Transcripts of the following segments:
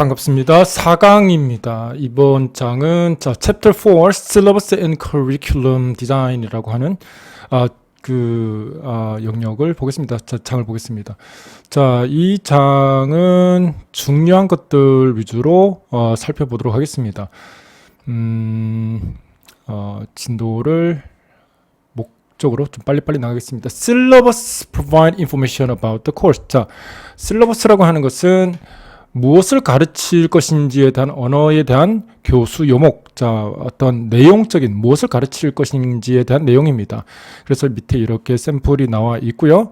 반갑습니다. 4강입니다. 이번 장은 Chapter 4 Syllabus and Curriculum Design이라고 하는 영역을 보겠습니다. 장을 보겠습니다. 자, 이 장은 중요한 것들 위주로 살펴보도록 하겠습니다. 진도를 목적으로 좀 빨리빨리 나가겠습니다. Syllabus provide information about the course. 자, Syllabus라고 하는 것은 무엇을 가르칠 것인지에 대한 언어에 대한 교수 요목, 자, 어떤 내용적인 무엇을 가르칠 것인지에 대한 내용입니다. 그래서 밑에 이렇게 샘플이 나와 있고요.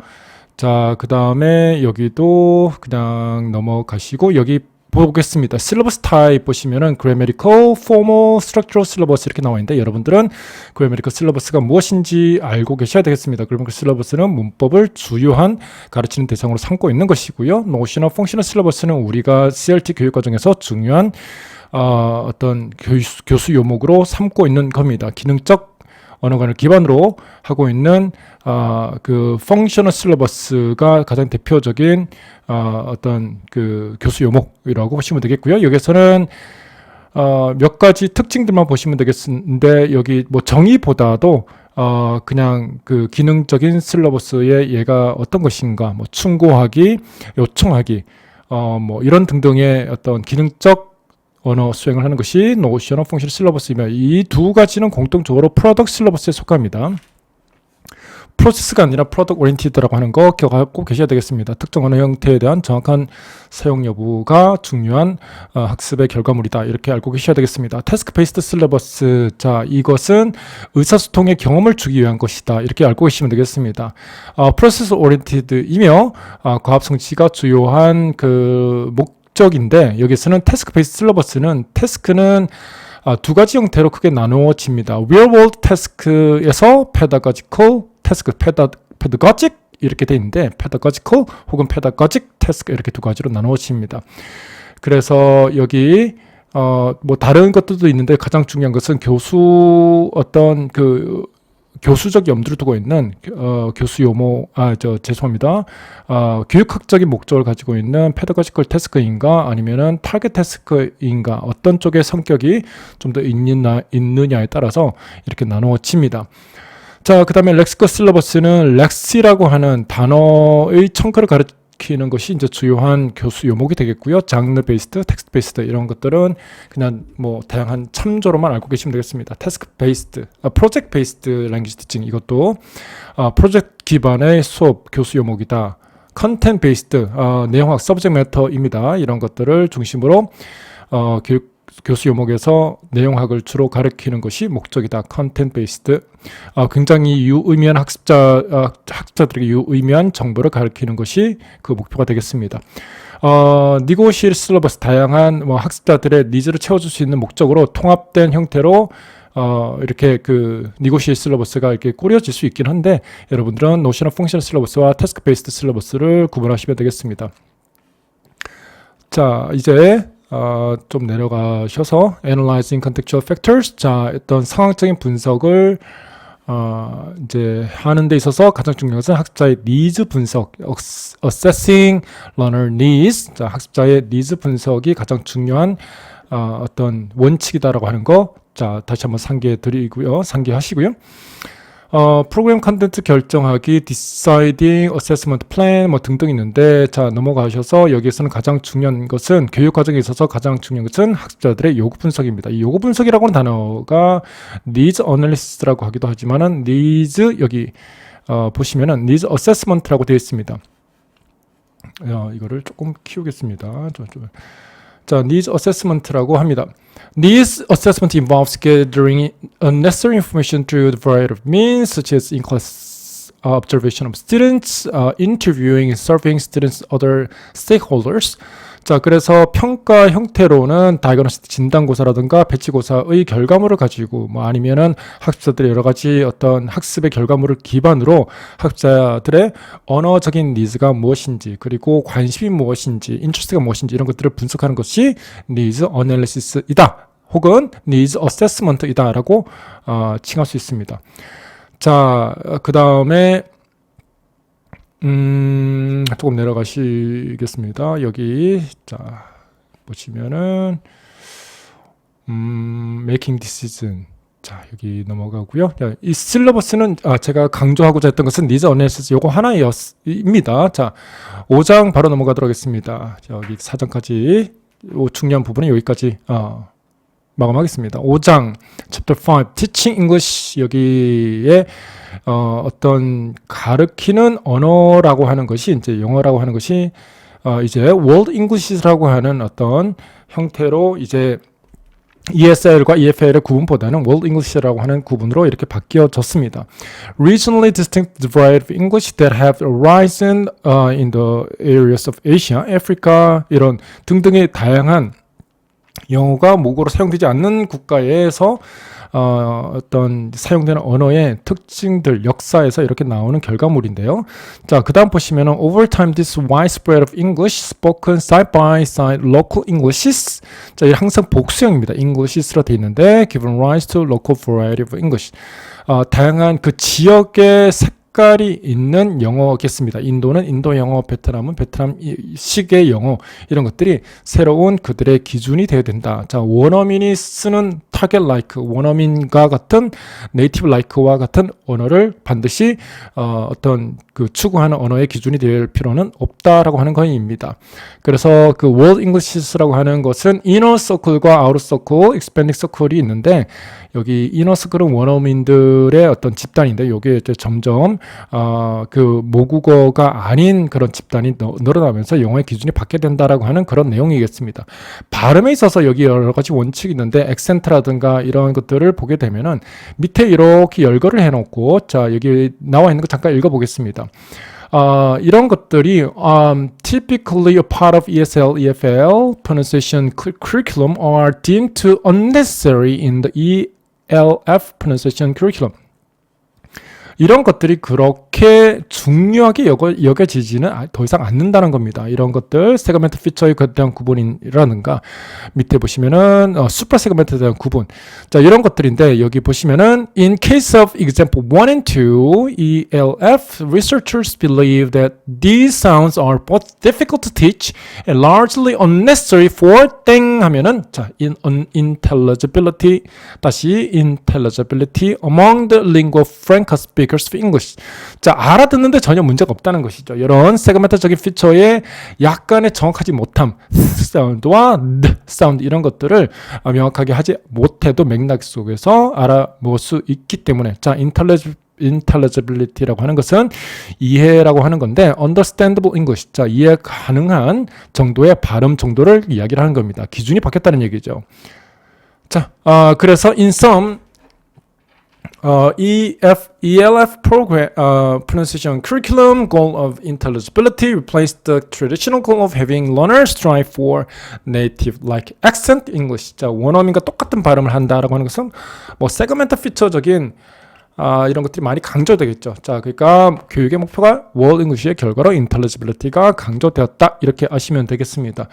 자, 그 다음에 여기도 그냥 넘어가시고 여기 보겠습니다. Syllabus type 보시면은 grammatical, formal, structural syllabus 이렇게 나와 있는데 여러분들은 grammatical syllabus가 무엇인지 알고 계셔야 되겠습니다. grammatical syllabus는 문법을 주요한 가르치는 대상으로 삼고 있는 것이고요. notional, functional syllabus는 우리가 CLT 교육 과정에서 중요한 어떤 교수 요목으로 삼고 있는 겁니다. 기능적 언어관을 기반으로 하고 있는 그 functional syllabus가 가장 대표적인 어떤 그 교수 요목이라고 보시면 되겠고요. 여기서는 몇 가지 특징들만 보시면 되겠는데 여기 뭐 정의보다도 그냥 그 기능적인 실러버스의 얘가 어떤 것인가, 뭐 충고하기, 요청하기, 뭐 이런 등등의 어떤 기능적 언어 수행을 하는 것이 노션 펑션 실러버스이며 이 두 가지는 공통적으로 프로덕트 실러버스에 속합니다. 프로세스가 아니라 프로덕트 오리엔티드라고 하는 거 기억하고 계셔야 되겠습니다. 특정 언어 형태에 대한 정확한 사용 여부가 중요한 학습의 결과물이다. 이렇게 알고 계셔야 되겠습니다. 태스크 베이스드 실러버스, 자, 이것은 의사소통의 경험을 주기 위한 것이다. 이렇게 알고 계시면 되겠습니다. 프로세스 오리엔티드이며 과합성취가 주요한 그 목적인데 여기서는 태스크 베이스드 실러버스는 태스크는 두 가지 형태로 크게 나누어집니다. Real World Task에서 Pedagogical Task, Pedagogic 이렇게 돼 있는데 Pedagogical 혹은 Pedagogic Task 이렇게 두 가지로 나누어집니다. 그래서 여기 뭐 다른 것들도 있는데 가장 중요한 것은 교수 어떤 그 교수적 염두를 두고 있는 교수 요목, 죄송합니다. 교육학적인 목적을 가지고 있는 페다고지컬 태스크인가 아니면은 타겟 태스크인가 어떤 쪽의 성격이 좀 더 있느냐에 따라서 이렇게 나누어집니다. 자, 그 다음에 렉시컬 실러버스는 렉시라고 하는 단어의 청크를 가르치는 것이 이제 주요한 교수 요목이 되겠고요. 장르 베이스드, 텍스트 베이스드 이런 것들은 그냥 뭐 다양한 참조로만 알고 계시면 되겠습니다. 태스크 베이스드, 프로젝트 베이스드 랭귀지 티칭 이것도 프로젝트 기반의 수업 교수 요목이다. 컨텐트 베이스드, 내용학 서브젝트 매터입니다. 이런 것들을 중심으로 교수 요목에서 내용학을 주로 가르치는 것이 목적이다. 컨텐트 베이스드. 굉장히 유의미한 학습자들에게 유의미한 정보를 가르치는 것이 그 목표가 되겠습니다. 니고시에이트 실러버스, 다양한 뭐 학습자들의 니즈를 채워줄 수 있는 목적으로 통합된 형태로 이렇게 그 니고시에이트 실러버스가 이렇게 꾸려질 수 있긴 한데 여러분들은 노션 펑션 실러버스와 태스크 베이스드 실러버스를 구분하시면 되겠습니다. 자, 이제 좀 내려가셔서 Analyzing Contextual Factors, 자, 어떤 상황적인 분석을 이제 하는 데 있어서 가장 중요한 것은 학습자의 니즈 분석, Assessing Learner Needs, 자, 학습자의 니즈 분석이 가장 중요한 어떤 원칙이다라고 하는 거, 자, 다시 한번 상기하시고요. 프로그램 컨텐츠 결정하기, 디사이딩, 어세스먼트 플랜 뭐 등등 있는데 자, 넘어가셔서 여기에서는 가장 중요한 것은 교육 과정에 있어서 가장 중요한 것은 학습자들의 요구 분석입니다. 이 요구 분석이라고 하는 단어가 needs analysis라고 하기도 하지만은 needs 여기 보시면은 needs assessment라고 되어 있습니다. 이거를 조금 키우겠습니다. 자, needs assessment라고 합니다. Needs assessment involves gathering necessary information through the variety of means, such as in-class observation of students, interviewing and surveying students, other stakeholders. 자, 그래서 평가 형태로는 다이그노스틱 진단고사라든가 배치고사의 결과물을 가지고 뭐 아니면은 학습자들의 여러 가지 어떤 학습의 결과물을 기반으로 학습자들의 언어적인 니즈가 무엇인지 그리고 관심이 무엇인지 인트레스트가 무엇인지 이런 것들을 분석하는 것이 니즈 어널리시스이다 혹은 니즈 어세스먼트이다 라고 칭할 수 있습니다. 자, 그 다음에 조금 내려가시겠습니다. 여기 자 보시면은 making decision. 자, 여기 넘어가고요. 이 실러버스는 제가 강조하고자 했던 것은 needs analysis 요거 하나입니다. 자, 5장 바로 넘어가도록 하겠습니다. 자, 여기 4장까지 중요한 부분은 여기까지 마감하겠습니다. 5장 chapter 5 teaching English 여기에 어떤 가르치는 언어라고 하는 것이 이제 영어라고 하는 것이 이제 World English라고 하는 어떤 형태로 이제 ESL과 EFL의 구분보다는 World English라고 하는 구분으로 이렇게 바뀌어졌습니다. Regionally distinct variety of English that have arisen in the areas of Asia, Africa 이런 등등의 다양한 영어가 모국어로 사용되지 않는 국가에서 어떤 사용되는 언어의 특징들, 역사에서 이렇게 나오는 결과물인데요. 자, 그 다음 보시면은 over time this widespread of English spoken side by side local Englishes. 자, 이 항상 복수형입니다. Englishes로 되어 있는데 given rise to local variety of English. 다양한 그 지역의 색깔이 있는 영어겠습니다. 인도는 인도 영어, 베트남은 베트남식의 영어 이런 것들이 새로운 그들의 기준이 되어야 된다. 자, 원어민이 쓰는 target like 원어민과 같은 native like와 같은 언어를 반드시 어떤 그 추구하는 언어의 기준이 될 필요는 없다라고 하는 것입니다. 그래서 그 World English라고 하는 것은 inner circle과 outer circle, expanding circle이 있는데 여기 inner circle은 원어민들의 어떤 집단인데 여기에 이제 점점 그 모국어가 아닌 그런 집단이 늘어나면서 영어의 기준이 바뀌게 된다라고 하는 그런 내용이겠습니다. 발음에 있어서 여기 여러 가지 원칙이 있는데 액센트라든가 이런 것들을 보게 되면은 밑에 이렇게 열거를 해놓고 자 여기 나와 있는 거 잠깐 읽어보겠습니다. 이런 것들이 typically a part of ESL, EFL pronunciation curriculum are deemed to unnecessary in the ELF pronunciation curriculum. 이런 것들이 그렇게 중요하게 여겨지지는 더 이상 않는다는 겁니다. 이런 것들 세그멘트 피처에 대한 구분이라든가 밑에 보시면은 슈퍼 세그멘트에 대한 구분. 자, 이런 것들인데 여기 보시면은 in case of example 1 and 2 ELF researchers believe that these sounds are both difficult to teach and largely unnecessary for 땡 하면은 자, unintelligibility 다시 intelligibility among the lingua franca speakers of English. 자, 알아듣는데 전혀 문제가 없다는 것이죠. 이런 세그멘트적인 피처에 약간의 정확하지 못함, 사운드와 사운드 이런 것들을 명확하게 하지 못해도 맥락 속에서 알아볼 수 있기 때문에 자, intelligibility라고 하는 것은 이해라고 하는 건데 understandable English, 자, 이해 가능한 정도의 발음 정도를 이야기를 하는 겁니다. 기준이 바뀌었다는 얘기죠. 자, 그래서 in some ELF program pronunciation curriculum goal of intelligibility replaced the traditional goal of having learners strive for native like accent English. 자, 원어민과 똑같은 발음을 한다라고 하는 것은 뭐 세그멘트 피처적인 이런 것들이 많이 강조되겠죠. 자, 그러니까 교육의 목표가 World English의 결과로 intelligibility가 강조되었다 이렇게 아시면 되겠습니다.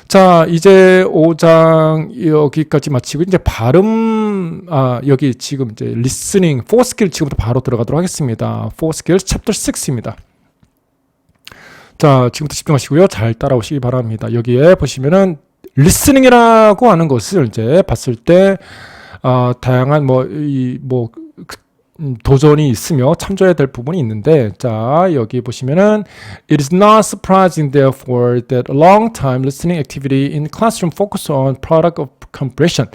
자, 이제 5장 여기까지 마치고 이제 발음 여기 지금 이제 listening 4 스킬 지금부터 바로 들어가도록 하겠습니다. 4 스킬 챕터 6입니다. 자, 지금부터 집중하시고요. 잘 따라오시기 바랍니다. 여기에 보시면은 listening이라고 하는 것을 이제 봤을 때 다양한 도전이 있으며 참조해야 될 부분이 있는데 자 여기 보시면은 It is not surprising therefore that a long time listening activity in classroom focus on product of comprehension.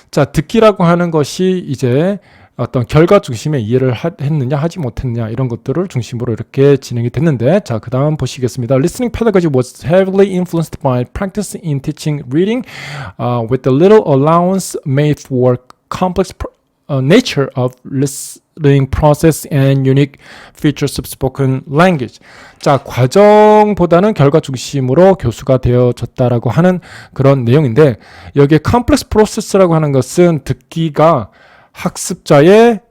자 듣기라고 하는 것이 이제 어떤 결과 중심의 이해를 했느냐 하지 못했느냐 이런 것들을 중심으로 이렇게 진행이 됐는데 자 그 다음 보시겠습니다. Listening pedagogy was heavily influenced by practice in teaching reading with a little allowance made for complex nature of listening process and unique features of spoken language. 자, 과정보다는 결과 중심으로 교수가 되어졌다라고 하는 그런 내용인데 여기에 complex process라고 하는 것은 듣기가 학습자의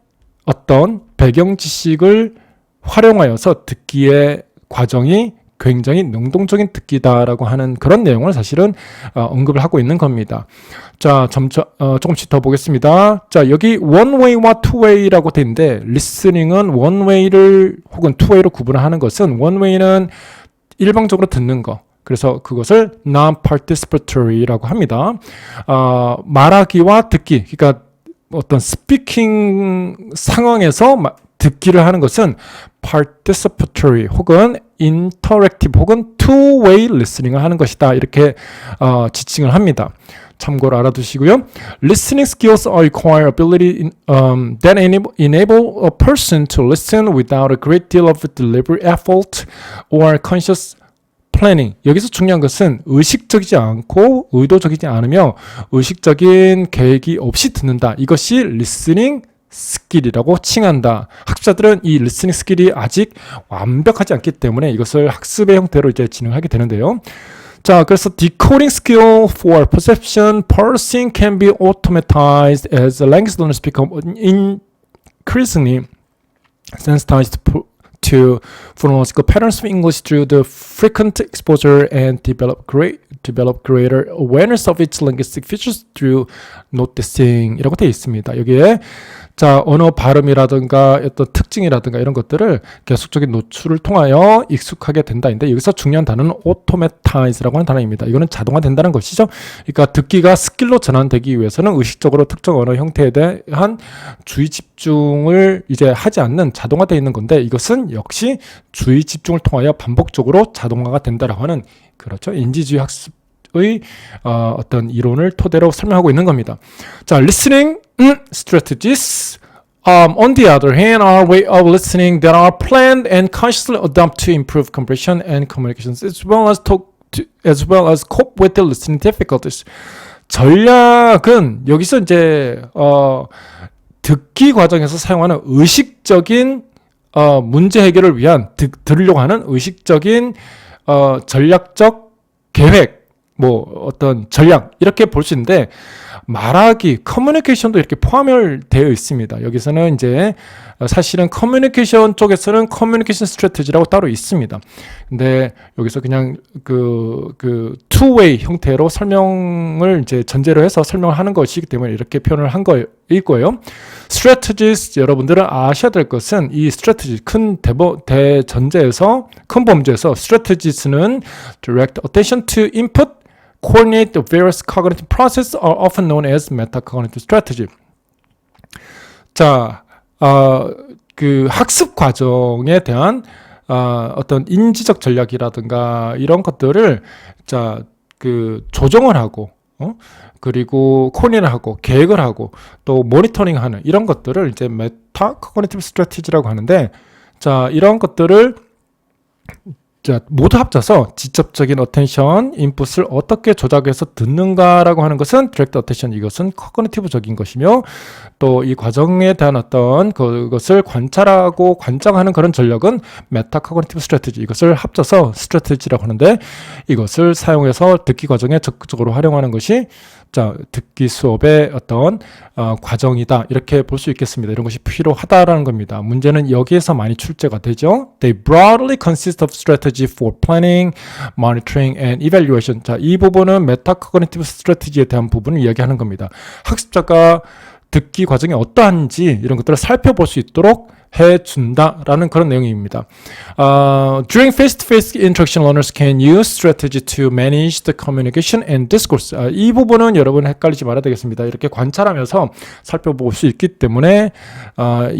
어떤 배경 지식을 활용하여서 듣기의 과정이 굉장히 능동적인 듣기다라고 하는 그런 내용을 사실은 언급을 하고 있는 겁니다. 자, 조금씩 더 보겠습니다. 자, 여기 one way와 two way라고 돼 있는데 listening은 one way를 혹은 two way로 구분하는 것은 one way는 일방적으로 듣는 거, 그래서 그것을 non-participatory라고 합니다. 말하기와 듣기, 그러니까 어떤 스피킹 상황에서 듣기를 하는 것은 participatory 혹은 interactive 혹은 two-way listening을 하는 것이다. 이렇게 지칭을 합니다. 참고로 알아두시고요. Listening skills require ability that enable a person to listen without a great deal of deliberate effort or conscious 플래닝. 여기서 중요한 것은 의식적이지 않고 의도적이지 않으며 의식적인 계획이 없이 듣는다. 이것이 리스닝 스킬이라고 칭한다. 학습자들은 이 리스닝 스킬이 아직 완벽하지 않기 때문에 이것을 학습의 형태로 이제 진행하게 되는데요. 자, 그래서 decoding skill for perception parsing can be automatized as language learners become increasingly sensitized to phonological patterns of English through the frequent exposure and develop greater awareness of its linguistic features through noticing 이라고 되어 있습니다. 여기에 자, 언어 발음이라든가 어떤 특징이라든가 이런 것들을 계속적인 노출을 통하여 익숙하게 된다인데 여기서 중요한 단어는 automatize라고 하는 단어입니다. 이거는 자동화된다는 것이죠. 그러니까 듣기가 스킬로 전환되기 위해서는 의식적으로 특정 언어 형태에 대한 주의 집중을 이제 하지 않는 자동화되어 있는 건데 이것은 역시 주의 집중을 통하여 반복적으로 자동화가 된다라고 하는 그렇죠. 인지주의 학습의 어떤 이론을 토대로 설명하고 있는 겁니다. 자, listening strategies on the other hand are way of listening that are planned and consciously adopted to improve comprehension and communications as well as cope with the listening difficulties. 전략은 여기서 이제 듣기 과정에서 사용하는 의식적인 문제 해결을 위한 들으려고 하는 의식적인 전략적 계획, 뭐 어떤 전략 이렇게 볼 수 있는데 말하기, 커뮤니케이션도 이렇게 포함되어 있습니다. 여기서는 이제 사실은 커뮤니케이션 쪽에서는 커뮤니케이션 스트래티지라고 따로 있습니다. 근데 여기서 그냥 그 two-way 형태로 설명을 이제 전제로 해서 설명을 하는 것이기 때문에 이렇게 표현을 한 거일 거예요. strategies 여러분들은 아셔야 될 것은 이 strategy 큰 대전제에서 큰 범주에서 strategies는 direct attention to input coordinate the various cognitive processes are often known as metacognitive strategy. 자, 그 학습 과정에 대한 어떤 인지적 전략이라든가 이런 것들을 그 조정을 하고 그리고 코디네이트를 하고 계획을 하고 또 모니터링하는 이런 것들을 이제 메타코그니티브 스트래티지라고 하는데 자, 이런 것들을 자, 모두 합쳐서 직접적인 어텐션 인풋을 어떻게 조작해서 듣는가라고 하는 것은 디렉트 어텐션, 이것은 코그니티브적인 것이며 또 이 과정에 대한 어떤 그것을 관찰하고 관장하는 그런 전략은 메타 코그니티브 스트래티지, 이것을 합쳐서 스트래티지라고 하는데 이것을 사용해서 듣기 과정에 적극적으로 활용하는 것이 자, 듣기 수업의 어떤 과정이다, 이렇게 볼 수 있겠습니다. 이런 것이 필요하다라는 겁니다. 문제는 여기에서 많이 출제가 되죠. They broadly consist of strategy for planning, monitoring, and evaluation. 자, 이 부분은 메타코그니티브 스트래티지에 대한 부분을 이야기하는 겁니다. 학습자가 듣기 과정이 어떠한지 이런 것들을 살펴볼 수 있도록 해준다라는 그런 내용입니다. During face-to-face interaction, learners can use strategy to manage the communication and discourse. 이 부분은 여러분 헷갈리지 말아야 되겠습니다. 이렇게 관찰하면서 살펴볼 수 있기 때문에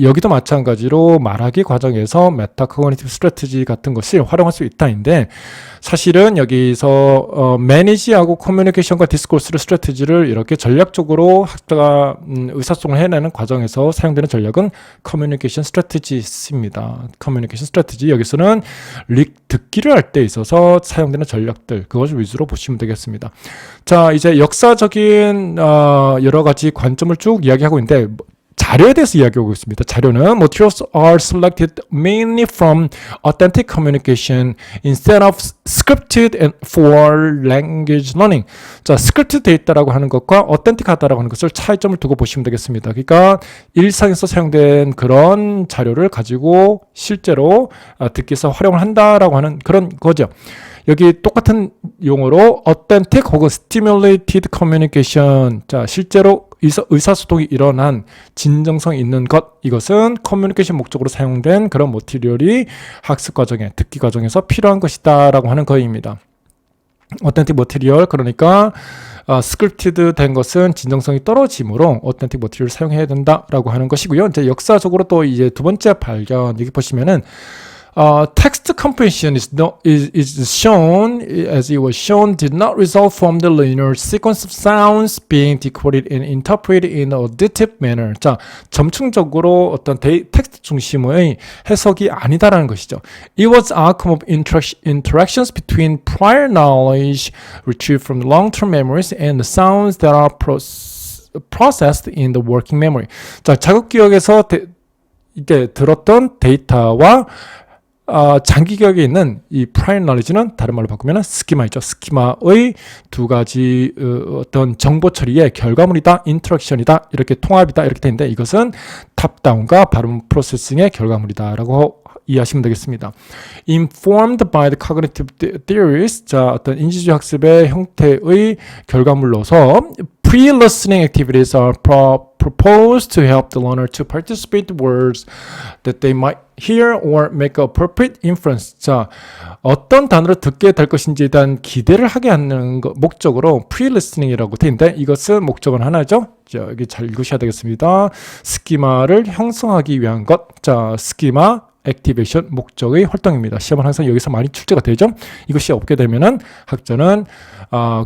여기도 마찬가지로 말하기 과정에서 메타코그니티브 스트래티지 같은 것을 활용할 수 있다인데 사실은 여기서 매니지하고 커뮤니케이션과 디스코스를 스트래티지를 이렇게 전략적으로 학자가 의사소통을 해내는 과정에서 사용되는 전략은 커뮤니케이션 스트래티지입니다. 커뮤니케이션 스트래티지, 여기서는 듣기를 할 때 있어서 사용되는 전략들, 그것을 위주로 보시면 되겠습니다. 자, 이제 역사적인 여러 가지 관점을 쭉 이야기하고 있는데 자료에 대해서 이야기하고 있습니다. 자료는 materials are selected mainly from authentic communication instead of scripted and for language learning. 자, scripted 되어 있다라고 하는 것과 authentic하다라고 하는 것을 차이점을 두고 보시면 되겠습니다. 그러니까 일상에서 사용된 그런 자료를 가지고 실제로 듣기에서 활용을 한다라고 하는 그런 거죠. 여기 똑같은 용어로 authentic 혹은 stimulated communication. 자, 실제로 의사소통이 일어난 진정성 있는 것, 이것은 커뮤니케이션 목적으로 사용된 그런 머티리얼이 학습 과정에, 듣기 과정에서 필요한 것이다 라고 하는 거입니다. 어텐틱 머티리얼, 그러니까 스크립티드 된 것은 진정성이 떨어지므로 어텐틱 머티리얼을 사용해야 된다라고 하는 것이고요. 이제 역사적으로 또 이제 두 번째 발견 여기 보시면은 text comprehension is shown, as it was shown, did not result from the linear sequence of sounds being decoded and interpreted in an auditive manner. 자, 점층적으로 어떤 텍스트 중심의 해석이 아니다라는 것이죠. It was outcome of interactions between prior knowledge retrieved from the long-term memories and the sounds that are processed in the working memory. 자, 자극 기억에서 이게 들었던 데이터와 장기 기억에 있는 이 prior knowledge는 다른 말로 바꾸면 스키마이죠. 스키마의 두 가지 어떤 정보 처리의 결과물이다, 인터랙션이다, 이렇게 통합이다, 이렇게 되는데 이것은 탑다운과 발음 프로세싱의 결과물이다라고 이해하시면 되겠습니다. Informed by the cognitive theories, 자 어떤 인지주의 학습의 형태의 결과물로서 pre-listening activities are proposed to help the learner to participate in words that they might hear or make appropriate inference. 자, 어떤 단어를 듣게 될 것인지에 대한 기대를 하게 하는 목적으로 pre-listening이라고 되어 있는데 이것은 목적은 하나죠. 자, 여기 잘 읽으셔야 되겠습니다. 스키마를 형성하기 위한 것. 자, 스키마 액티베이션 목적의 활동입니다. 시험은 항상 여기서 많이 출제가 되죠. 이것이 없게 되면은 학자는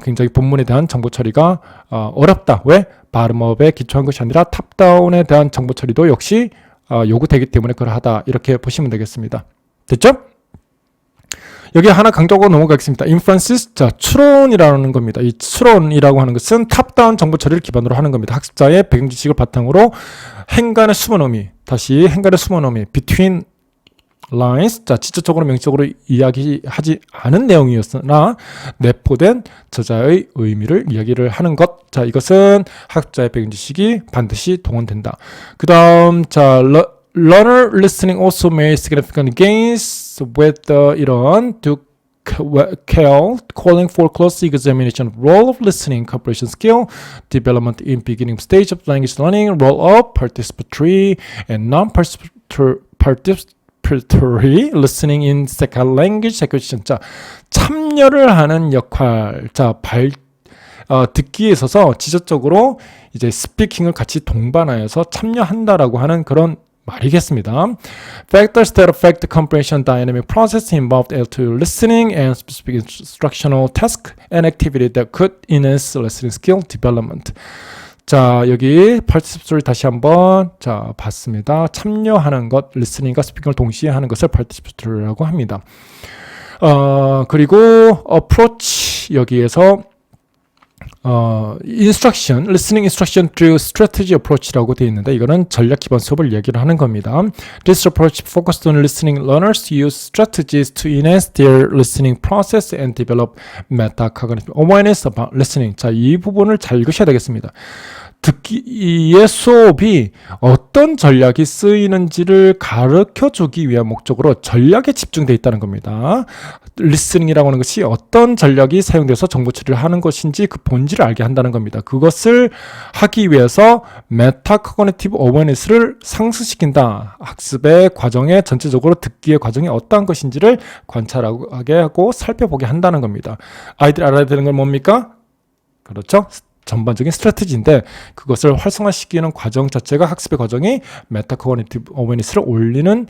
굉장히 본문에 대한 정보 처리가 어렵다. 왜? 발음업에 기초한 것이 아니라 탑다운에 대한 정보 처리도 역시 요구되기 때문에 그러하다. 이렇게 보시면 되겠습니다. 됐죠? 여기 하나 강조하고 넘어가겠습니다. inferences, 자 추론이라는 겁니다. 이 추론이라고 하는 것은 탑다운 정보 처리를 기반으로 하는 겁니다. 학습자의 배경 지식을 바탕으로 행간의 숨은 의미, 다시 행간의 숨은 의미, between lines, 자 직접적으로 명시적으로 이야기하지 않은 내용이었으나 내포된 저자의 의미를 이야기를 하는 것. 자 이것은 학자의 배경 지식이 반드시 동원된다. 그 다음 자 learner listening also made significant gains with 이런 Duke-Kell calling for close examination of role of listening comprehension skill development in beginning stage of language learning, role of participatory and non-participatory listening in second language acquisition. 자, 참여를 하는 역할. 자, 듣기에 있어서 지적적으로 이제 스피킹을 같이 동반하여서 참여한다라고 하는 그런 말이겠습니다. Factors that affect the comprehension dynamic process involved to listening and specific instructional task and activity that could enhance listening skill development. 자 여기 participatory 다시 한번 자 봤습니다. 참여하는 것, listening과 speaking을 동시에 하는 것을 participatory라고 합니다. 그리고 approach 여기에서 instruction, listening instruction through strategy approach라고 되어 있는데 이거는 전략 기반 수업을 얘기를 하는 겁니다. This approach focused on listening learners use strategies to enhance their listening process and develop metacognitive awareness about listening. 자, 이 부분을 잘 읽으셔야 되겠습니다. 듣기의 수업이 어떤 전략이 쓰이는지를 가르쳐주기 위한 목적으로 전략에 집중되어 있다는 겁니다. 리스닝이라고 하는 것이 어떤 전략이 사용돼서 정보 처리를 하는 것인지 그 본질을 알게 한다는 겁니다. 그것을 하기 위해서 메타코그니티브 어웨어니스를 상승시킨다. 학습의 과정에 전체적으로 듣기의 과정이 어떠한 것인지를 관찰하게 하고 살펴보게 한다는 겁니다. 아이들이 알아야 되는 건 뭡니까? 그렇죠? 전반적인 스트래티지인데 그것을 활성화시키는 과정 자체가 학습의 과정이 메타코그니티브 어웨어니스를 올리는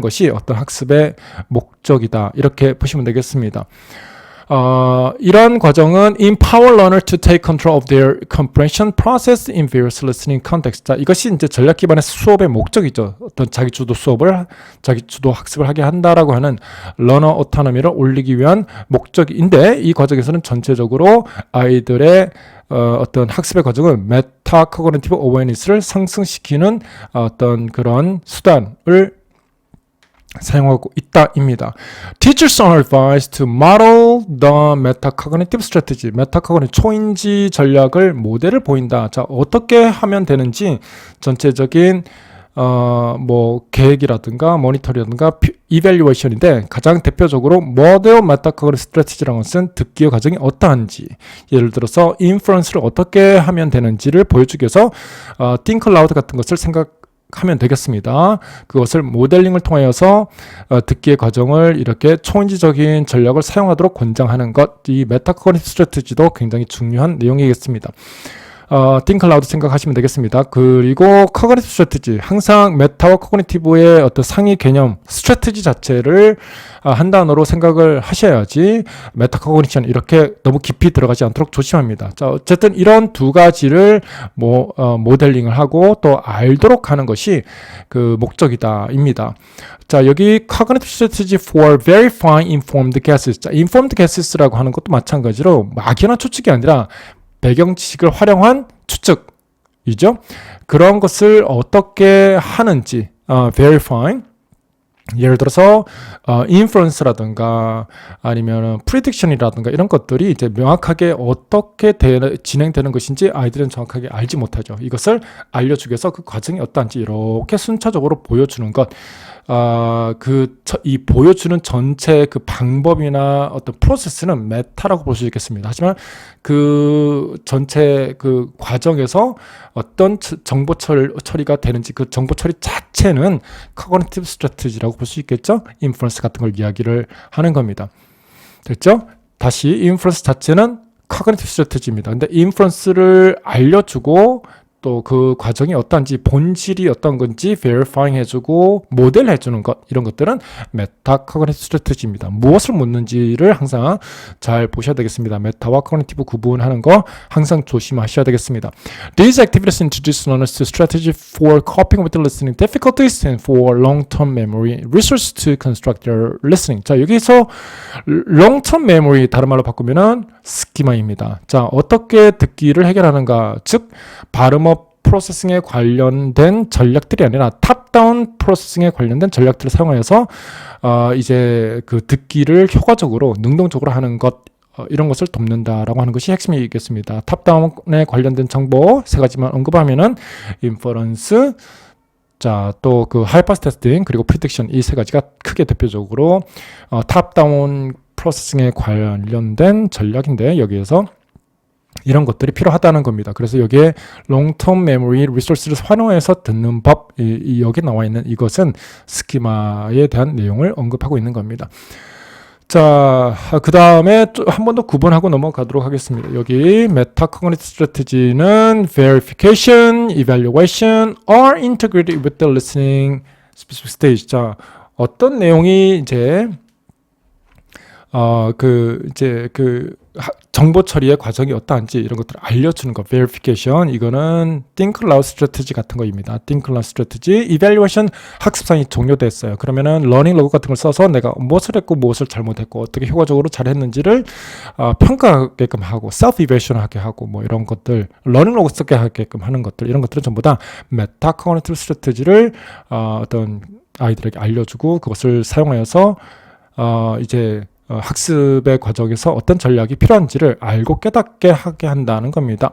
것이 어떤 학습의 목적이다. 이렇게 보시면 되겠습니다. 이런 과정은 empower learner to take control of their comprehension process in various listening contexts. 자, 이것이 이제 전략 기반의 수업의 목적이죠. 어떤 자기 주도 학습을 하게 한다라고 하는 learner autonomy를 올리기 위한 목적인데 이 과정에서는 전체적으로 아이들의 어떤 학습의 과정은 메타코그니티브 어웨어니스를 상승시키는 어떤 그런 수단을 사용하고 있다입니다. Teachers are advised to model the metacognitive strategy. 메타코그니티브 초인지 전략을 모델을 보인다. 자, 어떻게 하면 되는지 전체적인 계획이라든가 모니터링이라든가 이밸류에이션인데 가장 대표적으로 model metacognitive strategy라는 것은 듣기의 과정이 어떠한지 예를 들어서 inference를 어떻게 하면 되는지를 보여주기 위해서 think aloud 같은 것을 하면 되겠습니다. 그것을 모델링을 통하여서 듣기의 과정을 이렇게 초인지적인 전략을 사용하도록 권장하는 것, 이 메타코그니티브 스트래티지도 굉장히 중요한 내용이겠습니다. think aloud 생각하시면 되겠습니다. 그리고 코그니티브 스트래티지, 항상 메타와 코그니티브의 어떤 상위 개념, 스트래티지 자체를 한 단어로 생각을 하셔야지 메타 코그니션 이렇게 너무 깊이 들어가지 않도록 조심합니다. 자, 어쨌든 이런 두 가지를 모델링을 하고 또 알도록 하는 것이 그 목적이다입니다. 자, 여기 cognitive strategy for verifying informed guesses. 자, informed guesses라고 하는 것도 마찬가지로 막연한 추측이 아니라 배경 지식을 활용한 추측이죠. 그런 것을 어떻게 하는지 verifying, 예를 들어서 inference라든가 아니면 prediction이라든가 이런 것들이 이제 명확하게 어떻게 진행되는 것인지 아이들은 정확하게 알지 못하죠. 이것을 알려주기 위해서 그 과정이 어떠한지 이렇게 순차적으로 보여주는 것, 이 보여주는 전체 그 방법이나 어떤 프로세스는 메타라고 볼 수 있겠습니다. 하지만 그 전체 그 과정에서 어떤 정보 처리가 되는지 그 정보 처리 자체는 cognitive strategy라고 볼 수 있겠죠. 인프런스 같은 걸 이야기를 하는 겁니다. 됐죠? 다시 인프런스 자체는 cognitive strategy입니다. 근데 인프런스를 알려주고 또 그 과정이 어떤지, 본질이 어떤 건지 verifying 해주고 모델 해주는 것, 이런 것들은 메타 코그니티브 스트래티지입니다. 무엇을 묻는지를 항상 잘 보셔야 되겠습니다. 메타와 코그니티브 구분하는 거 항상 조심하셔야 되겠습니다. These activities introduce learners to strategy for coping with the listening difficulties and for long-term memory research to construct their listening. 자, 여기서 long-term memory, 다른 말로 바꾸면은 스키마입니다. 자, 어떻게 듣기를 해결하는가, 즉 발음어 프로세싱에 관련된 전략들이 아니라 탑다운 프로세싱에 관련된 전략들을 사용하여서 이제 그 듣기를 효과적으로 능동적으로 하는 것, 이런 것을 돕는다라고 하는 것이 핵심이겠습니다. 탑다운에 관련된 정보 세 가지만 언급하면은 인퍼런스, 자, 또 그 하이퍼스 테스팅, 그리고 프리딕션, 이 세 가지가 크게 대표적으로 탑다운 프로세싱에 관련된 전략인데, 여기에서 이런 것들이 필요하다는 겁니다. 그래서 여기에 long-term memory resource를 활용해서 듣는 법, 여기 나와 있는 이것은 스키마에 대한 내용을 언급하고 있는 겁니다. 자, 그 다음에 한 번 더 구분하고 넘어가도록 하겠습니다. 여기 메타코그니티브 스트래티지는 verification, evaluation are integrated with the listening specific stage. 자, 어떤 내용이 이제 정보 처리의 과정이 어떠한지 이런 것들을 알려주는 거, verification, 이거는 think aloud strategy 같은 거입니다. think aloud strategy, evaluation, 학습상이 종료됐어요. 그러면은 learning log 같은 걸 써서 내가 무엇을 했고 무엇을 잘못했고 어떻게 효과적으로 잘했는지를 평가하게끔 하고 self evaluation 하게 하고 뭐 이런 것들, learning log 쓰게 하게끔 하는 것들, 이런 것들은 전부 다 metacognitive strategy를 어떤 아이들에게 알려주고 그것을 사용하여서 이제 학습의 과정에서 어떤 전략이 필요한지를 알고 깨닫게 하게 한다는 겁니다.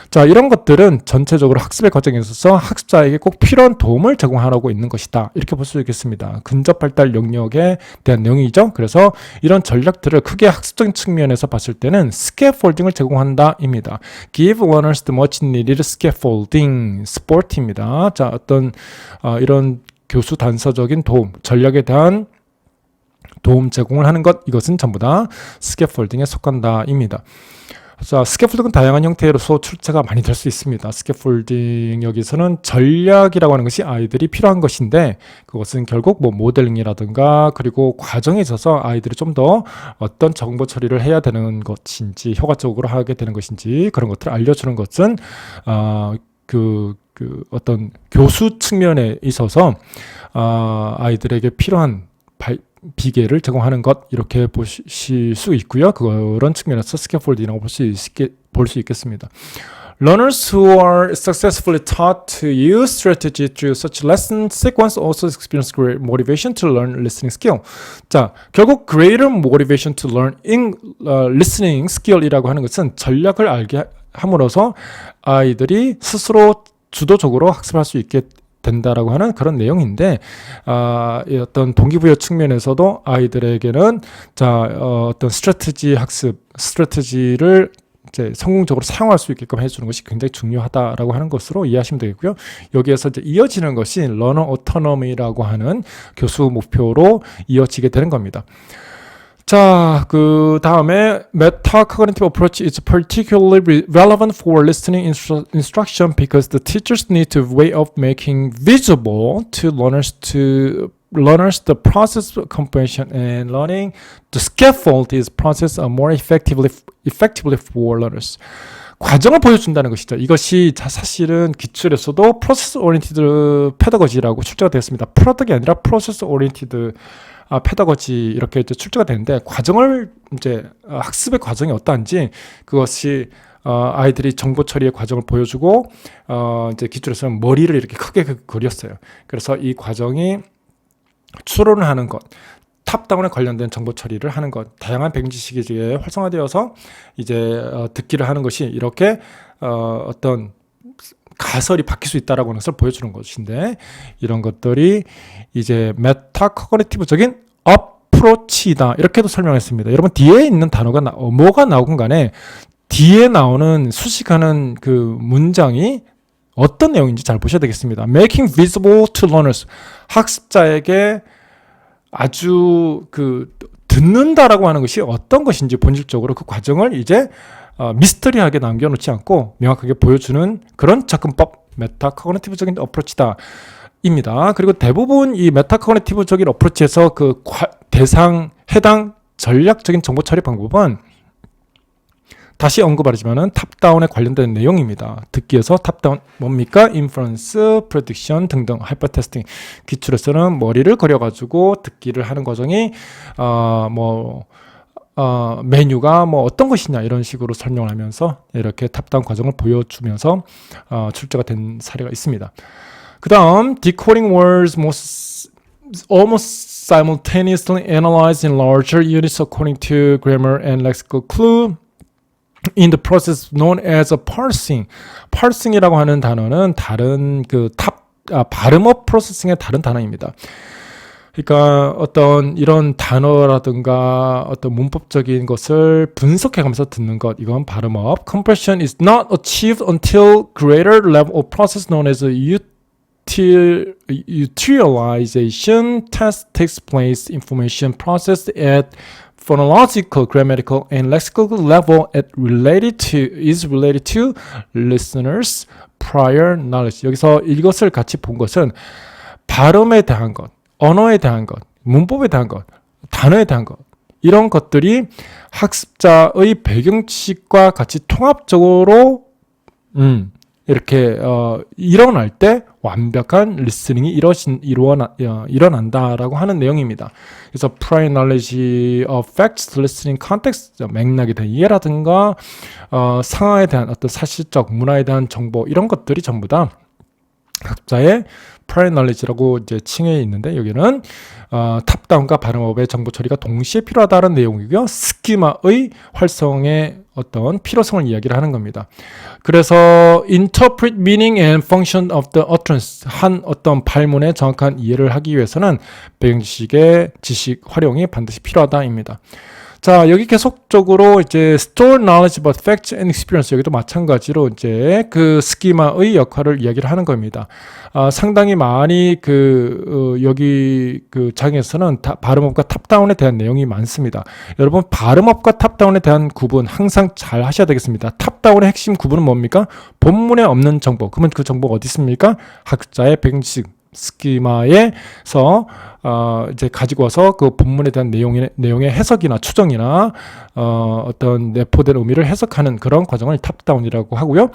자, 이런 것들은 전체적으로 학습의 과정에 있어서 학습자에게 꼭 필요한 도움을 제공하라고 있는 것이다, 이렇게 볼 수 있겠습니다. 근접 발달 영역에 대한 내용이죠. 그래서 이런 전략들을 크게 학습적인 측면에서 봤을 때는 scaffolding을 제공한다입니다. Give learners the much needed scaffolding, support입니다. 자, 어떤 이런 교수 단서적인 도움, 전략에 대한 도움 제공을 하는 것, 이것은 전부 다 스캐폴딩에 속한다입니다. 자, 스캐폴딩은 다양한 형태로서 출제가 많이 될 수 있습니다. 스캐폴딩 여기서는 전략이라고 하는 것이 아이들이 필요한 것인데, 그것은 결국 뭐 모델링이라든가 그리고 과정에 있어서 아이들이 좀 더 어떤 정보 처리를 해야 되는 것인지, 효과적으로 하게 되는 것인지, 그런 것들을 알려주는 것은 어떤 교수 측면에 있어서 아이들에게 필요한 비계를 제공하는 것, 이렇게 보실 수 있고요. 그런 측면에서 스캐폴딩이라고 볼 수 있겠습니다. Learners who are successfully taught to use strategy through such lesson sequence also experience great motivation to learn listening skill. 자, 결국 greater motivation to learn listening skill이라고 하는 것은 전략을 알게 함으로써 아이들이 스스로 주도적으로 학습할 수 있게 된다라고 하는 그런 내용인데, 어떤 동기부여 측면에서도 아이들에게는 어떤 스트래티지 학습, 스트래티지를 이제 성공적으로 사용할 수 있게끔 해주는 것이 굉장히 중요하다라고 하는 것으로 이해하시면 되겠고요. 여기에서 이제 이어지는 것이 learner autonomy라고 하는 교수 목표로 이어지게 되는 겁니다. 자, 그 다음에 Metacognitive approach is particularly relevant for listening instruction because the teachers need to way of making visible to learners the process of comprehension and learning. The scaffold is process more effectively for learners. 과정을 보여준다는 것이죠. 이것이 사실은 기출에서도 프로세스 오리엔티드 페다고지라고 출제가 되었습니다. 프로덕이 아니라 프로세스 오리엔티드 페다고지 이렇게 이제 출제가 되는데 과정을 이제 학습의 과정이 어떠한지 그것이 아이들이 정보 처리의 과정을 보여주고 이제 기출에서는 머리를 이렇게 크게 그렸어요. 그래서 이 과정이 추론을 하는 것, 탑다운에 관련된 정보 처리를 하는 것, 다양한 백지식이 활성화되어서 이제 듣기를 하는 것이 이렇게 어떤 가설이 바뀔 수 있다라고 하는 것을 보여주는 것인데 이런 것들이 이제 메타코그니티브적인 어프로치다 이렇게도 설명했습니다. 여러분 뒤에 있는 단어가 뭐가 나오건 간에 뒤에 나오는 수식하는 그 문장이 어떤 내용인지 잘 보셔야 되겠습니다. Making visible to learners 학습자에게 아주 그 듣는다라고 하는 것이 어떤 것인지 본질적으로 그 과정을 이제 미스터리하게 남겨놓지 않고 명확하게 보여주는 그런 접근법 메타코그니티브적인 어프로치다 입니다. 그리고 대부분 이 메타코그니티브적인 어프로치에서 그 해당 전략적인 정보 처리 방법은 다시 언급하지만은 탑다운에 관련된 내용입니다. 듣기에서 탑다운 뭡니까? 인퍼런스, 프레딕션 등등 하이퍼테스팅 기출에서는 머리를 그려가지고 듣기를 하는 과정이 메뉴가 뭐 어떤 것이냐 이런 식으로 설명을 하면서 이렇게 탑다운 과정을 보여주면서 출제가 된 사례가 있습니다. 그 다음 decoding words almost simultaneously analyzed in larger units according to grammar and lexical clue in the process known as a parsing. parsing이라고 하는 단어는 다른 발음업 프로세싱의 다른 단어입니다. 그러니까 어떤 이런 단어라든가 어떤 문법적인 것을 분석해가면서 듣는 것, 이건 발음업. Comprehension is not achieved until greater level of process known as a utilization test takes place. Information processed at phonological, grammatical, and lexical level is related to listeners' prior knowledge. 여기서 이것을 같이 본 것은 발음에 대한 것, 언어에 대한 것, 문법에 대한 것, 단어에 대한 것 이런 것들이 학습자의 배경 지식과 같이 통합적으로 이렇게 일어날 때 완벽한 리스닝이 일어난다라고 하는 내용입니다. 그래서 prior knowledge of facts, listening context, 맥락에 대한 이해라든가 상황에 대한 어떤 사실적 문화에 대한 정보 이런 것들이 전부 다 각자의 prior knowledge라고 이제 칭해 있는데 여기는 탑다운과 발음업의 정보 처리가 동시에 필요하다는 내용이고요. 스키마의 활성의 어떤 필요성을 이야기를 하는 겁니다. 그래서 interpret meaning and function of the utterance 한 어떤 발문의 정확한 이해를 하기 위해서는 배경지식의 지식 활용이 반드시 필요하다입니다. 자, 여기 계속적으로 이제 store knowledge about facts and experience 여기도 마찬가지로 이제 그 스키마의 역할을 이야기를 하는 겁니다. 상당히 많이 여기 그 장에서는 발음업과 탑다운에 대한 내용이 많습니다. 여러분 발음업과 탑다운에 대한 구분 항상 잘 하셔야 되겠습니다. 탑다운의 핵심 구분은 뭡니까? 본문에 없는 정보. 그러면 그 정보가 어디 있습니까? 학자의 배경지식 스키마에서 이제 가지고 와서 그 본문에 대한 내용의 해석이나 추정이나 어떤 내포된 의미를 해석하는 그런 과정을 탑다운이라고 하고요.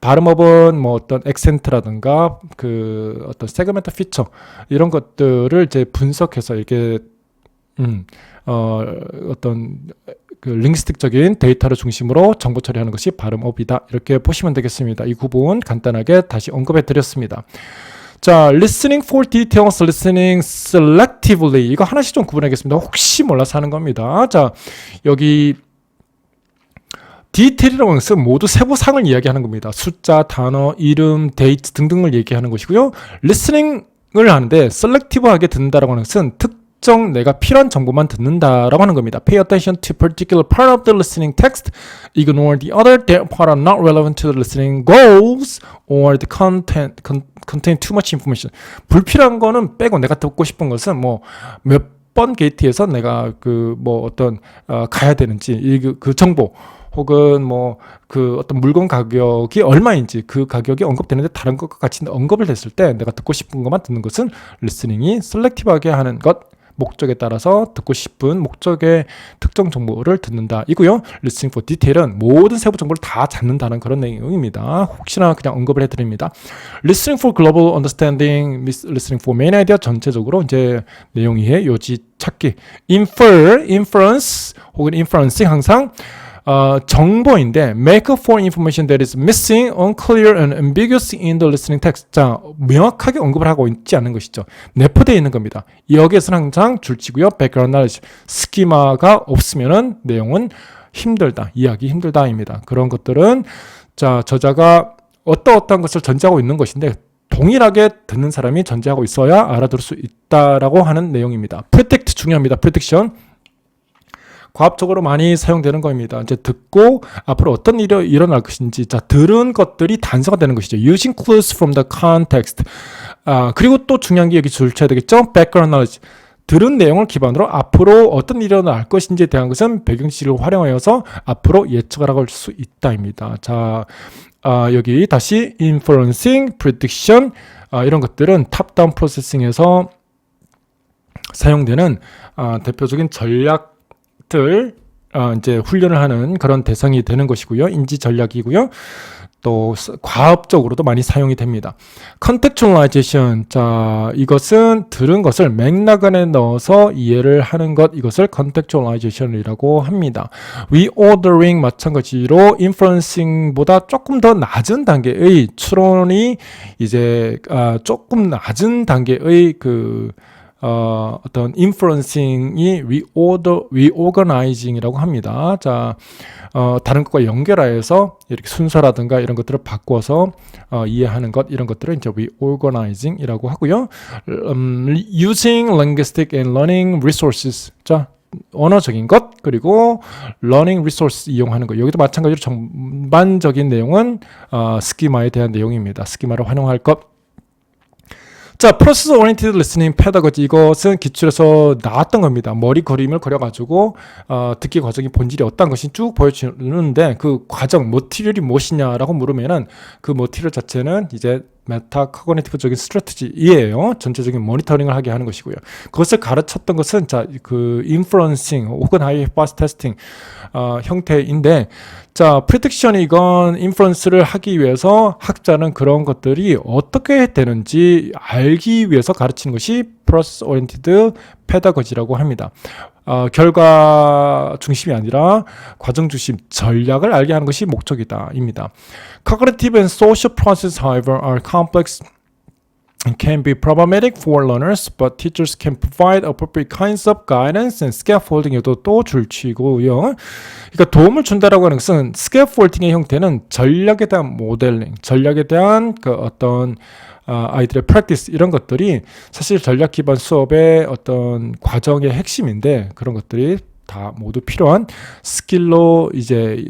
발음업은 뭐 어떤 액센트라든가 그 어떤 세그멘트 피처 이런 것들을 이제 분석해서 이게 어떤 그 링스틱적인 데이터를 중심으로 정보 처리하는 것이 발음업이다. 이렇게 보시면 되겠습니다. 이 구분 간단하게 다시 언급해 드렸습니다. 자, listening for details, listening selectively. 이거 하나씩 좀 구분하겠습니다. 혹시 몰라서 하는 겁니다. 자, 여기 디테일이라고 하는 것은 모두 세부상을 이야기하는 겁니다. 숫자, 단어, 이름, 데이트 등등을 얘기하는 것이고요. listening을 하는데 selective하게 듣는다라고 하는 것은 특정 내가 필요한 정보만 듣는다라고 하는 겁니다. Pay attention to particular part of the listening text. Ignore the other that part are not relevant to the listening goals or the contain too much information. 불필요한 거는 빼고 내가 듣고 싶은 것은 뭐 몇 번 게이트에서 내가 그 뭐 어떤 가야 되는지 그 정보 혹은 뭐 그 어떤 물건 가격이 얼마인지 그 가격이 언급되는데 다른 것과 같이 언급을 됐을 때 내가 듣고 싶은 것만 듣는 것은 리스닝이 셀렉티브하게 하는 것, 목적에 따라서 듣고 싶은 목적의 특정 정보를 듣는다 이고요. Listening for detail은 모든 세부 정보를 다 잡는다는 그런 내용입니다. 혹시나 그냥 언급을 해드립니다. Listening for global understanding, listening for main idea 전체적으로 이제 내용 이해, 요지 찾기, inference 혹은 inferencing 항상 정보인데 make for information that is missing, unclear, and ambiguous in the listening text. 자, 명확하게 언급을 하고 있지 않은 것이죠. 내포되어 있는 겁니다. 여기에서는 항상 줄치고요. background knowledge, 스키마가 없으면은 내용은 힘들다, 이해하기 힘들다입니다. 그런 것들은 자 저자가 어떠한 것을 전제하고 있는 것인데 동일하게 듣는 사람이 전제하고 있어야 알아들을 수 있다라고 하는 내용입니다. predict 중요합니다. prediction. 과학적으로 많이 사용되는 겁니다. 이제 듣고 앞으로 어떤 일이 일어날 것인지, 자 들은 것들이 단서가 되는 것이죠. Using clues from the context. 그리고 또 중요한 게 여기 줄쳐야 되겠죠. Background knowledge. 들은 내용을 기반으로 앞으로 어떤 일이 일어날 것인지에 대한 것은 배경지식을 활용하여서 앞으로 예측을 할 수 있다입니다. 자 여기 다시 inferencing, prediction 이런 것들은 탑다운 프로세싱에서 사용되는 대표적인 전략 이제 훈련을 하는 그런 대상이 되는 것이고요. 인지 전략이고요. 또 과업적으로도 많이 사용이 됩니다. contextualization. 자, 이것은 들은 것을 맥락 안에 넣어서 이해를 하는 것, 이것을 contextualization이라고 합니다. reordering 마찬가지로 inferencing보다 조금 더 낮은 단계의 추론이 이제 조금 낮은 단계의 어떤 inferencing이 reorganizing이라고 합니다. 자, 다른 것과 연결하여서 이렇게 순서라든가 이런 것들을 바꿔서 이해하는 것, 이런 것들을 이제 reorganizing이라고 하고요. using linguistic and learning resources. 자, 언어적인 것 그리고 learning resource 이용하는 것. 여기도 마찬가지로 전반적인 내용은 스키마에 대한 내용입니다. 스키마를 활용할 것. 자, 프로세스 오리엔티드 리스닝 페다고지 이것은 기출에서 나왔던 겁니다. 머리 그림을 그려가지고 듣기 과정이 본질이 어떤 것이 쭉 보여주는데 그 과정, 머티리얼이 무엇이냐라고 물으면은 그 머티리얼 자체는 이제 메타 코그니티브적인 스트래티지예요. 전체적인 모니터링을 하게 하는 것이고요. 그것을 가르쳤던 것은 자, 그 인프런싱 혹은 하이파스 테스팅 형태인데, 자, 프리딕션이 이건 인프런스를 하기 위해서 학자는 그런 것들이 어떻게 되는지 알기 위해서 가르치는 것이 프로세스 오리엔티드 페다고지라고 합니다. 결과 중심이 아니라 과정 중심 전략을 알게 하는 것이 목적이다입니다. Cognitive and social processes, however, are complex and can be problematic for learners, but teachers can provide appropriate kinds of guidance and scaffolding. 이것도 또 줄치고요. 그러니까 도움을 준다라고 하는 것은 scaffolding의 형태는 전략에 대한 모델링, 전략에 대한 그 어떤 아이들의 practice 이런 것들이 사실 전략 기반 수업의 어떤 과정의 핵심인데 그런 것들이 다 모두 필요한 스킬로 이제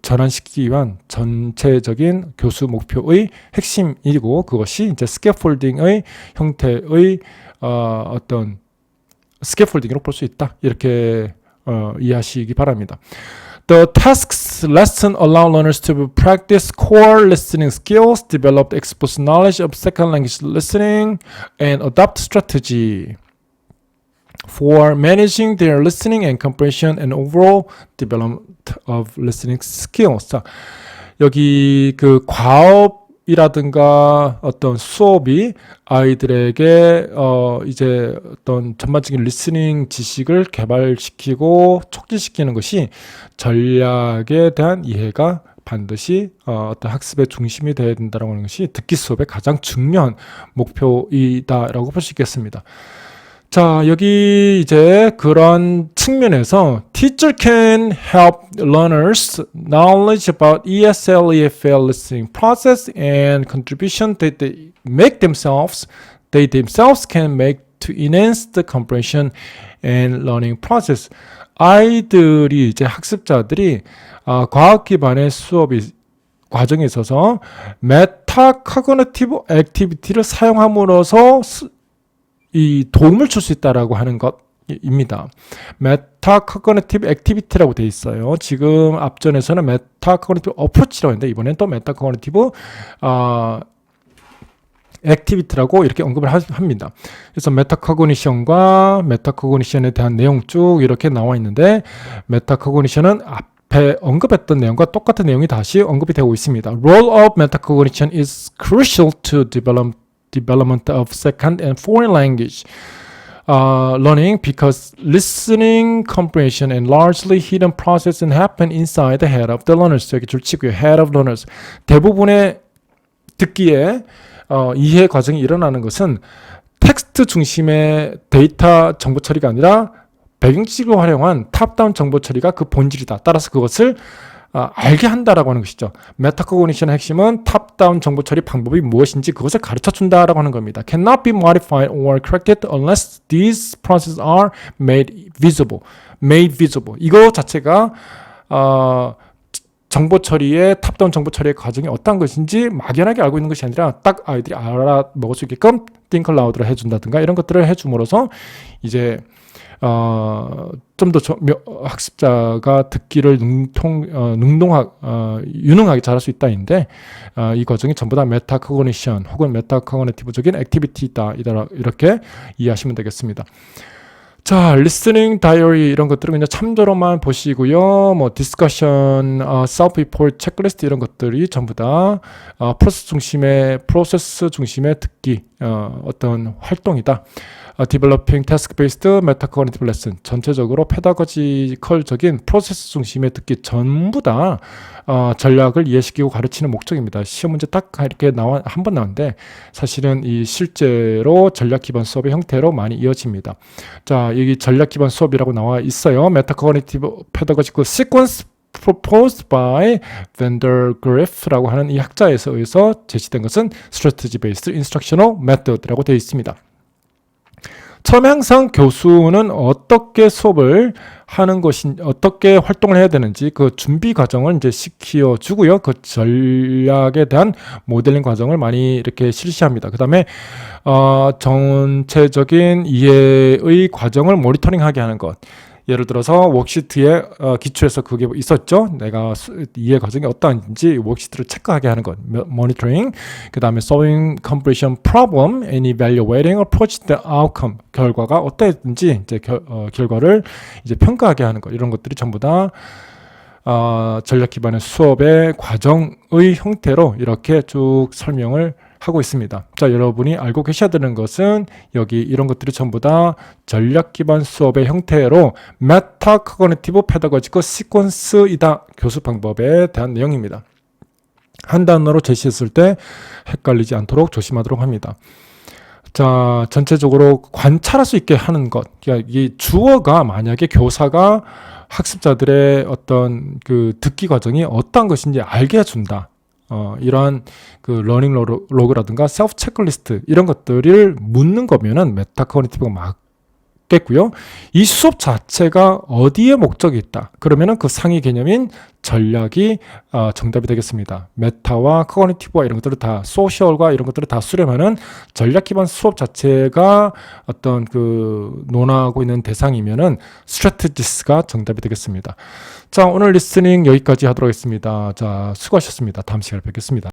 전환시키기 위한 전체적인 교수 목표의 핵심이고 그것이 이제 스캐폴딩의 형태의 어떤 스캐폴딩으로 볼 수 있다. 이렇게 이해하시기 바랍니다. The tasks lesson allow learners to practice core listening skills, develop explicit knowledge of second language listening, and adopt strategy for managing their listening and comprehension and overall development of listening skills. 자, 여기 그 과업이라든가 어떤 수업이 아이들에게 이제 어떤 전반적인 리스닝 지식을 개발시키고 촉진시키는 것이 전략에 대한 이해가 반드시 어떤 학습의 중심이 되어야 된다는 것이 듣기 수업의 가장 중요한 목표이다라고 볼 수 있겠습니다. 자, 여기 이제 그런 측면에서 Teacher can help learners knowledge about ESL, EFL listening process and contribution that they themselves can make to enhance the comprehension and learning process. 아이들이 이제 학습자들이 과학 기반의 수업이 과정에 있어서 메타 코그니티브 액티비티를 사용함으로써 이 도움을 줄 수 있다라고 하는 것입니다. 메타 코그니티브 액티비티라고 되어 있어요. 지금 앞전에서는 메타 코그니티브 어프로치라고 했는데 이번엔 또 메타 코그니티브 액티비티라고 이렇게 언급을 합니다. 그래서 메타코그니션과 메타코그니션에 대한 내용 쭉 이렇게 나와 있는데 메타코그니션은 앞에 언급했던 내용과 똑같은 내용이 다시 언급이 되고 있습니다. Role of metacognition is crucial to development of second and foreign language learning because listening, comprehension, and largely hidden processes happen inside the head of the learners. 여기 줄치고요. Head of learners. 대부분의 듣기에 이해 과정이 일어나는 것은 텍스트 중심의 데이터 정보 처리가 아니라 배경지식을 활용한 탑다운 정보 처리가 그 본질이다. 따라서 그것을 알게 한다라고 하는 것이죠. 메타코그니션의 핵심은 탑다운 정보 처리 방법이 무엇인지 그것을 가르쳐 준다라고 하는 겁니다. Cannot be modified or corrected unless these processes are made visible. 이거 자체가 정보 처리의 탑다운 정보 처리의 과정이 어떤 것인지 막연하게 알고 있는 것이 아니라 딱 아이들이 알아먹을 수 있게끔 think aloud를 해준다든가 이런 것들을 해줌으로써 이제 좀 더 학습자가 듣기를 유능하게 잘할 수 있다인데 이 과정이 전부 다 메타코그니션 혹은 메타코그니티브적인 액티비티다 이렇게 이해하시면 되겠습니다. 자, 리스닝 다이어리 이런 것들은 그냥 참조로만 보시고요. 뭐 디스커션, 셀프 리포트, 체크리스트 이런 것들이 전부 다 프로세스 중심의 듣기 어떤 활동이다. Developing Task-Based Metacognitive Lesson 전체적으로 페다고지컬적인 프로세스 중심의 듣기 전부 다 전략을 이해시키고 가르치는 목적입니다. 시험 문제 딱 이렇게 한 번 나왔는데 사실은 이 실제로 전략 기반 수업의 형태로 많이 이어집니다. 자, 여기 전략 기반 수업이라고 나와 있어요. Metacognitive Pedagogical Sequence proposed by Vandergriff라고 하는 이 학자에 의해서 제시된 것은 Strategy-Based Instructional Method라고 되어 있습니다. 처음에 항상 교수는 어떻게 수업을 하는 어떻게 활동을 해야 되는지 그 준비 과정을 이제 시켜 주고요. 그 전략에 대한 모델링 과정을 많이 이렇게 실시합니다. 그 다음에 전체적인 이해의 과정을 모니터링하게 하는 것. 예를 들어서 워크시트에 기초에서 그게 있었죠. 내가 이해 과정이 어떠한지 워크시트를 체크하게 하는 것, 모니터링. 그 다음에 solving comprehension problem and evaluating approach the outcome. 결과가 어땠는지 이제 결과를 이제 평가하게 하는 것. 이런 것들이 전부 다 전략 기반의 수업의 과정의 형태로 이렇게 쭉 설명을 하고 있습니다. 자, 여러분이 알고 계셔야 되는 것은 여기 이런 것들이 전부 다 전략 기반 수업의 형태로 메타 코그니티브 페다고지컬 시퀀스이다. 교수 방법에 대한 내용입니다. 한 단어로 제시했을 때 헷갈리지 않도록 조심하도록 합니다. 자, 전체적으로 관찰할 수 있게 하는 것. 그러니까 이 주어가 만약에 교사가 학습자들의 어떤 그 듣기 과정이 어떤 것인지 알게 해준다. 이러한 그 러닝 로그라든가 셀프 체크리스트 이런 것들을 묻는 거면은 메타코그니티브가 맞겠고요. 이 수업 자체가 어디에 목적이 있다. 그러면은 그 상위 개념인 전략이 정답이 되겠습니다. 메타와 코그니티브와 이런 것들을 다 소셜과 이런 것들을 다 수렴하는 전략 기반 수업 자체가 어떤 그 논하고 있는 대상이면은 스트래티지스가 정답이 되겠습니다. 자, 오늘 리스닝 여기까지 하도록 하겠습니다. 자, 수고하셨습니다. 다음 시간에 뵙겠습니다.